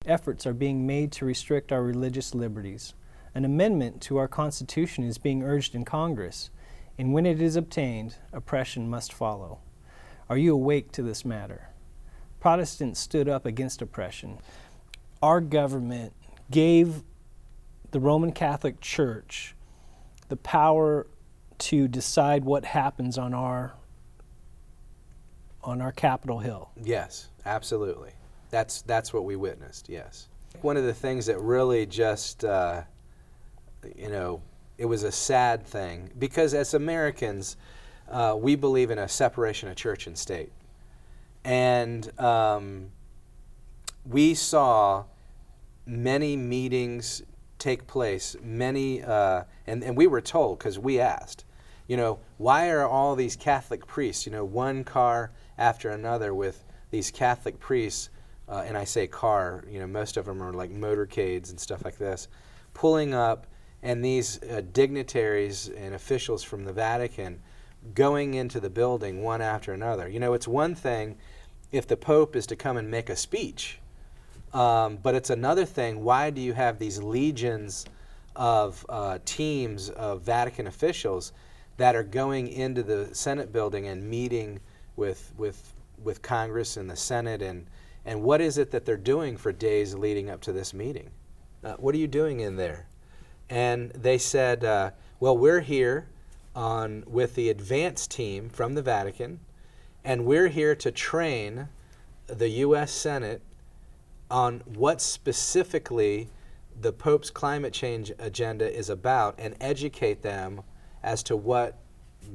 efforts are being made to restrict our religious liberties. An amendment to our Constitution is being urged in Congress, and when it is obtained, oppression must follow. Are you awake to this matter? Protestants stood up against oppression. Our government gave the Roman Catholic Church the power to decide what happens on our Capitol Hill. Yes, absolutely. That's what we witnessed, yes. One of the things that really just, it was a sad thing, because as Americans, we believe in a separation of church and state. And we saw many meetings take place, and we were told, because we asked, why are all these Catholic priests, one car after another with these Catholic priests, and I say car, most of them are like motorcades and stuff like this, pulling up, and these dignitaries and officials from the Vatican going into the building one after another. It's one thing if the Pope is to come and make a speech, but it's another thing, why do you have these legions of teams of Vatican officials that are going into the Senate building and meeting with Congress and the Senate, and what is it that they're doing for days leading up to this meeting? What are you doing in there? And they said, well, we're here with the advance team from the Vatican, and we're here to train the U.S. Senate on what specifically the Pope's climate change agenda is about, and educate them as to what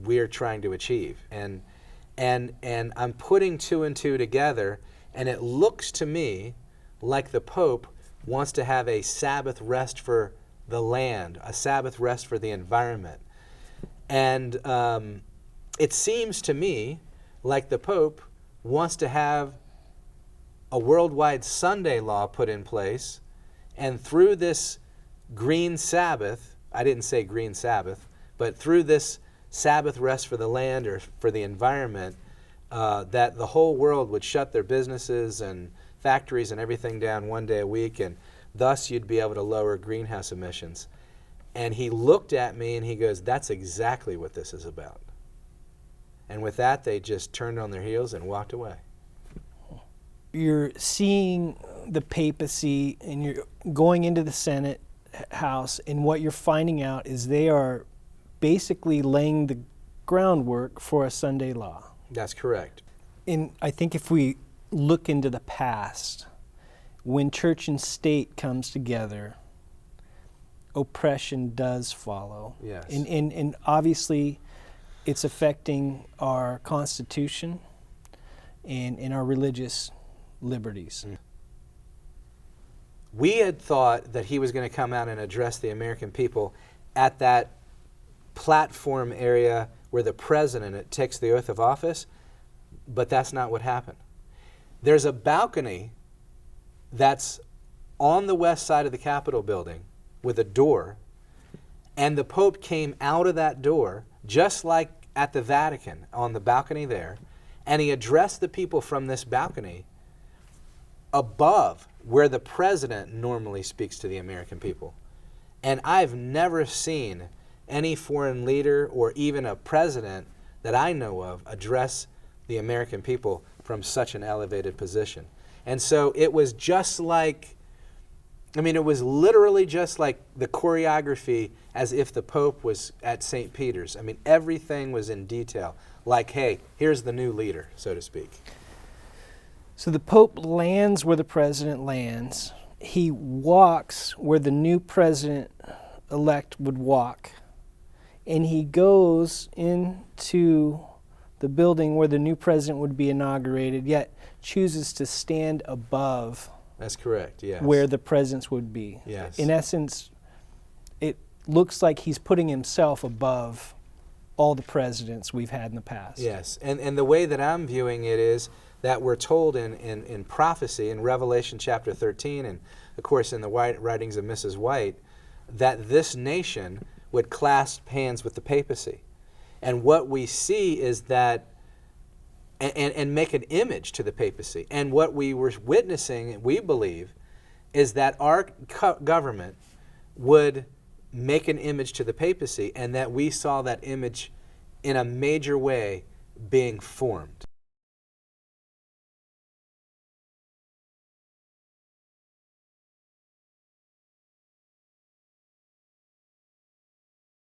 we're trying to achieve. And I'm putting two and two together, and it looks to me like the Pope wants to have a Sabbath rest for the land, a Sabbath rest for the environment. And it seems to me like the Pope wants to have a worldwide Sunday law put in place, and through this green Sabbath, I didn't say green Sabbath, but through this Sabbath rest for the land or for the environment, that the whole world would shut their businesses and factories and everything down one day a week, and thus you'd be able to lower greenhouse emissions. And he looked at me and he goes, that's exactly what this is about. And with that, they just turned on their heels and walked away. You're seeing the papacy, and you're going into the Senate House, and what you're finding out is they are basically laying the groundwork for a Sunday law. That's correct. And I think if we look into the past, when church and state comes together, oppression does follow. Yes. And obviously it's affecting our Constitution and our religious liberties. We had thought that he was going to come out and address the American people at that platform area where the president takes the oath of office, but that's not what happened. There's a balcony that's on the west side of the Capitol building with a door, and the Pope came out of that door, just like at the Vatican, on the balcony there, and he addressed the people from this balcony above where the president normally speaks to the American people. And I've never seen any foreign leader or even a president that I know of address the American people from such an elevated position. And so it was just like, it was literally just like the choreography as if the Pope was at St. Peter's. Everything was in detail. Like, hey, here's the new leader, so to speak. So the Pope lands where the president lands. He walks where the new president-elect would walk. And he goes into the building where the new president would be inaugurated, yet chooses to stand above. That's correct, yes. Where the presence would be. Yes. In essence, it looks like he's putting himself above all the presidents we've had in the past. Yes, and the way that I'm viewing it is that we're told in prophecy, in Revelation chapter 13, and of course in the writings of Mrs. White, that this nation would clasp hands with the papacy. And what we see is that, and make an image to the papacy. And what we were witnessing, we believe, is that our government would make an image to the papacy, and that we saw that image in a major way being formed.